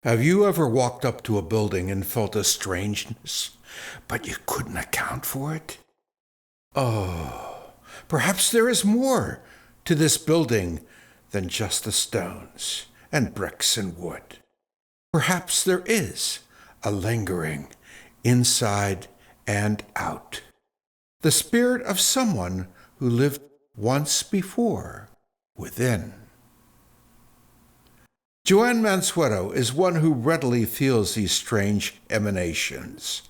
Have you ever walked up to a building and felt a strangeness, but you couldn't account for it? Oh, perhaps there is more to this building than just the stones and bricks and wood. Perhaps there is a lingering inside and out, the spirit of someone who lived once before within. Joanne Mansueto is one who readily feels these strange emanations,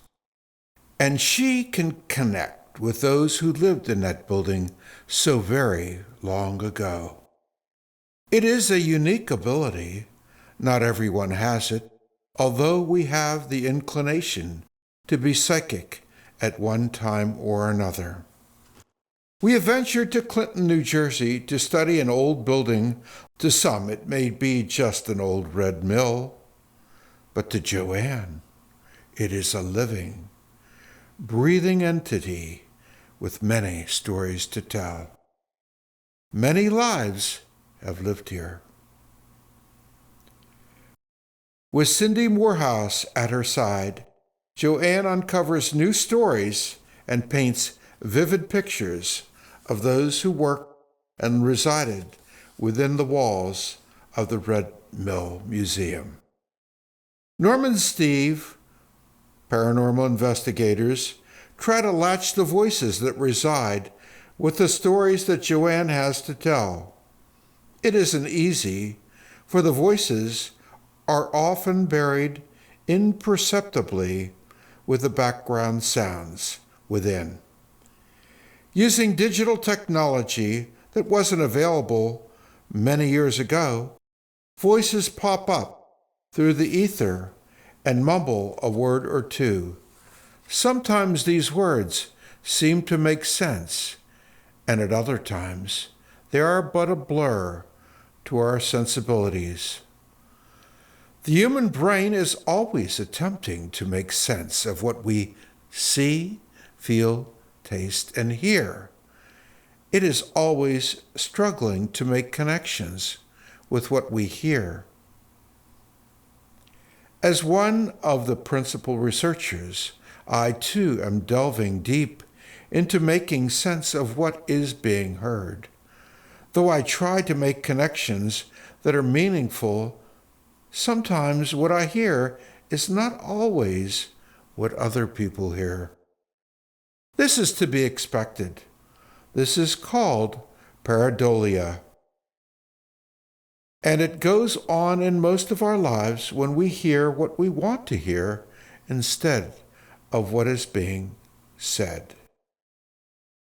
and she can connect with those who lived in that building so very long ago. It is a unique ability. Not everyone has it, although we have the inclination to be psychic at one time or another. We have ventured to Clinton, New Jersey to study an old building. To some, it may be just an old red mill, but to Joanne, it is a living, breathing entity with many stories to tell. Many lives have lived here. With Cindy Morehouse at her side, Joanne uncovers new stories and paints vivid pictures of those who worked and resided within the walls of the Red Mill Museum. Norman and Steve, paranormal investigators, try to latch the voices that reside with the stories that Joanne has to tell. It isn't easy, for the voices are often buried imperceptibly with the background sounds within. Using digital technology that wasn't available many years ago, voices pop up through the ether and mumble a word or two. Sometimes these words seem to make sense, and at other times they are but a blur to our sensibilities. The human brain is always attempting to make sense of what we see, feel, taste, and hear. It is always struggling to make connections with what we hear. As one of the principal researchers, I too am delving deep into making sense of what is being heard. Though I try to make connections that are meaningful, sometimes what I hear is not always what other people hear. This is to be expected. This is called pareidolia. And it goes on in most of our lives when we hear what we want to hear instead of what is being said.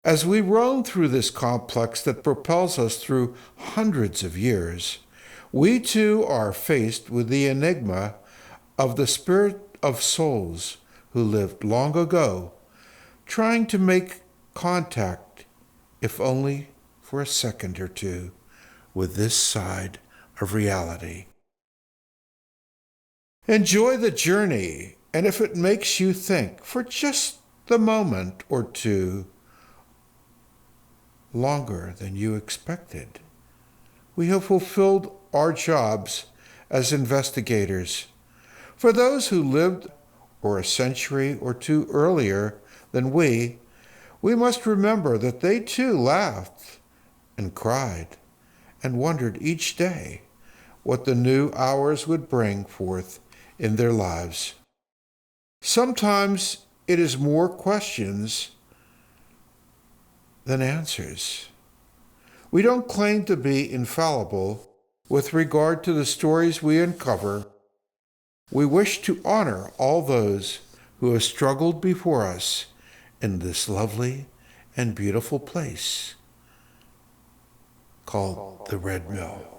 As we roam through this complex that propels us through hundreds of years, we too are faced with the enigma of the spirit of souls who lived long ago, trying to make contact, if only for a second or two, with this side of reality. Enjoy the journey, and if it makes you think for just the moment or two longer than you expected, we have fulfilled our jobs as investigators. For those who lived a century or two earlier than we must remember that they too laughed and cried and wondered each day what the new hours would bring forth in their lives. Sometimes it is more questions than answers. We don't claim to be infallible with regard to the stories we uncover. We wish to honor all those who have struggled before us in this lovely and beautiful place called the Red Mill.